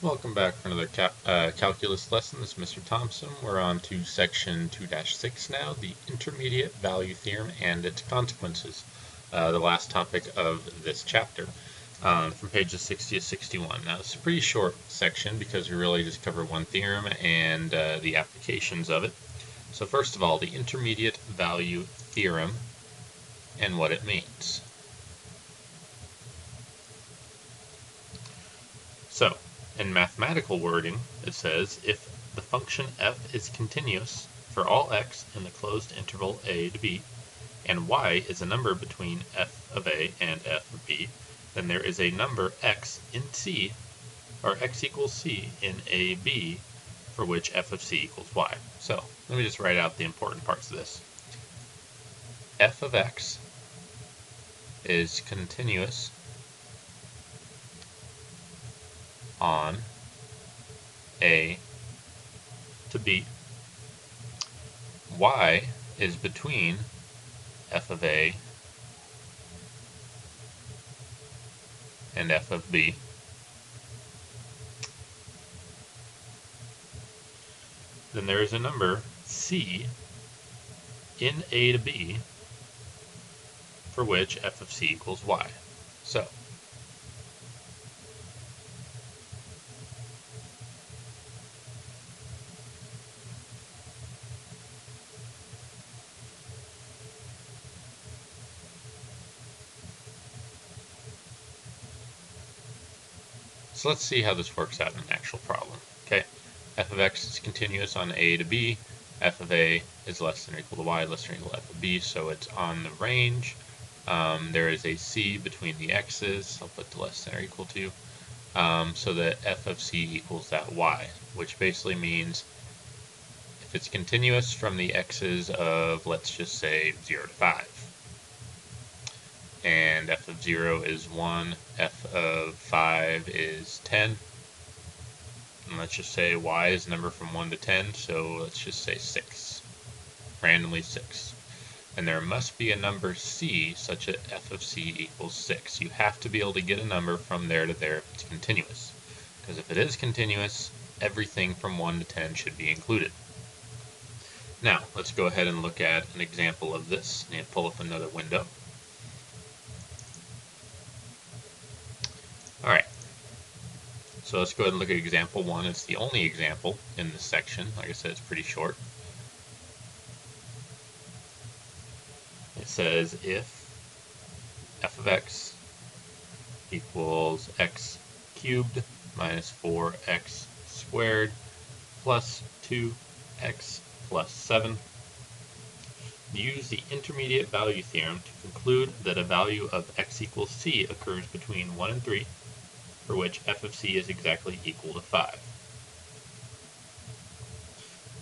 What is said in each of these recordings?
Welcome back for another calculus lesson. This is Mr. Thompson. We're on to section 2-6 now, the intermediate value theorem and its consequences, the last topic of this chapter, from pages 60 to 61. Now, it's a pretty short section because we really just cover one theorem and the applications of it. So first of all, the intermediate value theorem and what it means. So, in mathematical wording, it says if the function f is continuous for all x in the closed interval a to b, and y is a number between f of a and f of b, then there is a number x in c, or x equals c in a b, for which f of c equals y. So, let me just write out the important parts of this. F of x is continuous on a to b. Y is between f of a and f of b. Then there is a number c in a to b for which f of c equals y. So, let's see how this works out in an actual problem. Okay, f of x is continuous on a to b, f of a is less than or equal to y, less than or equal to f of b, so it's on the range. There is a c between the x's, I'll put the less than or equal to, so that f of c equals that y, which basically means if it's continuous from the x's of, let's just say, 0 to 5, and f of 0 is 1, f of 5 is 10, and let's just say y is a number from 1 to 10, so let's just say 6, randomly 6. And there must be a number c such that f of c equals 6. You have to be able to get a number from there to there if it's continuous. Because if it is continuous, everything from 1 to 10 should be included. Now, let's go ahead and look at an example of this and pull up another window. Alright, so let's go ahead and look at example 1. It's the only example in this section. Like I said, it's pretty short. It says if f of x equals x cubed minus 4x squared plus 2x plus 7, use the intermediate value theorem to conclude that a value of x equals c occurs between 1 and 3, for which f of c is exactly equal to 5.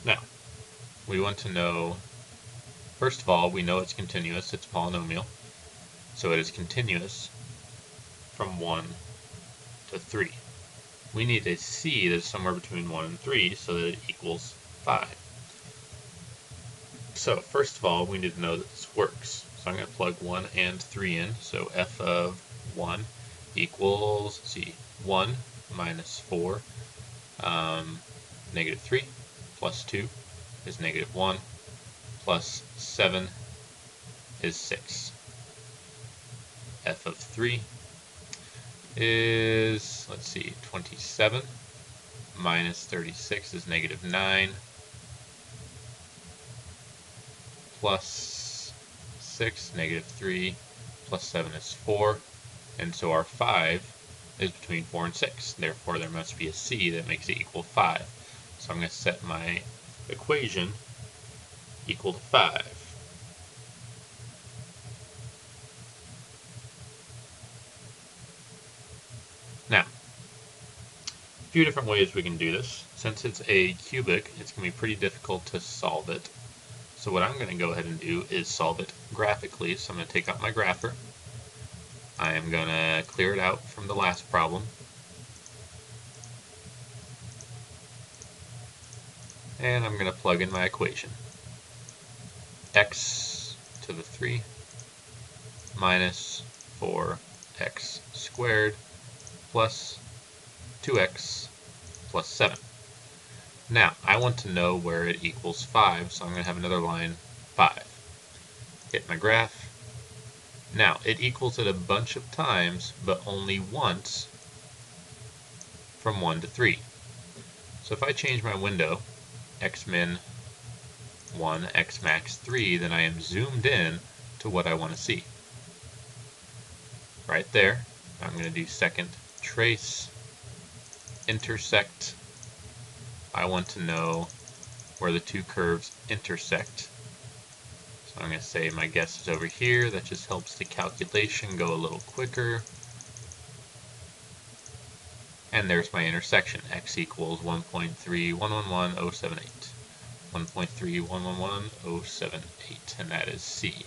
Now, we want to know, first of all, we know it's continuous, it's polynomial, so it is continuous from 1 to 3. We need a c that is somewhere between 1 and 3 so that it equals 5. So, first of all, we need to know that this works. So I'm going to plug 1 and 3 in, so f of 1 equals, let's see, 1 minus 4, negative 3, plus 2 is negative 1, plus 7 is 6. F of 3 is, let's see, 27 minus 36 is negative 9, plus 6, negative 3, plus 7 is 4, and so our 5 is between 4 and 6. Therefore, there must be a c that makes it equal 5. So I'm going to set my equation equal to 5. Now, a few different ways we can do this. Since it's a cubic, it's going to be pretty difficult to solve it. So what I'm going to go ahead and do is solve it graphically. So I'm going to take out my grapher. I am going to clear it out from the last problem. And I'm going to plug in my equation. X to the 3 minus 4x squared plus 2x plus 7. Now, I want to know where it equals 5, so I'm going to have another line 5. Hit my graph. Now, it equals it a bunch of times, but only once from 1 to 3. So if I change my window, xmin 1, xmax 3, then I am zoomed in to what I want to see. Right there, I'm going to do second trace, intersect. I want to know where the two curves intersect. So I'm going to say my guess is over here. That just helps the calculation go a little quicker. And there's my intersection. X equals 1.3111078. 1.3111078, and that is C.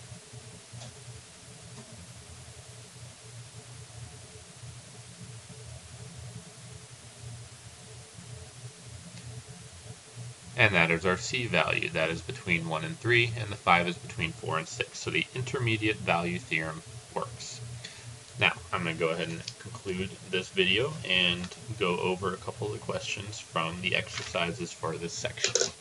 And that is our C value. That is between 1 and 3, and the 5 is between 4 and 6. So the intermediate value theorem works. Now, I'm going to go ahead and conclude this video and go over a couple of the questions from the exercises for this section.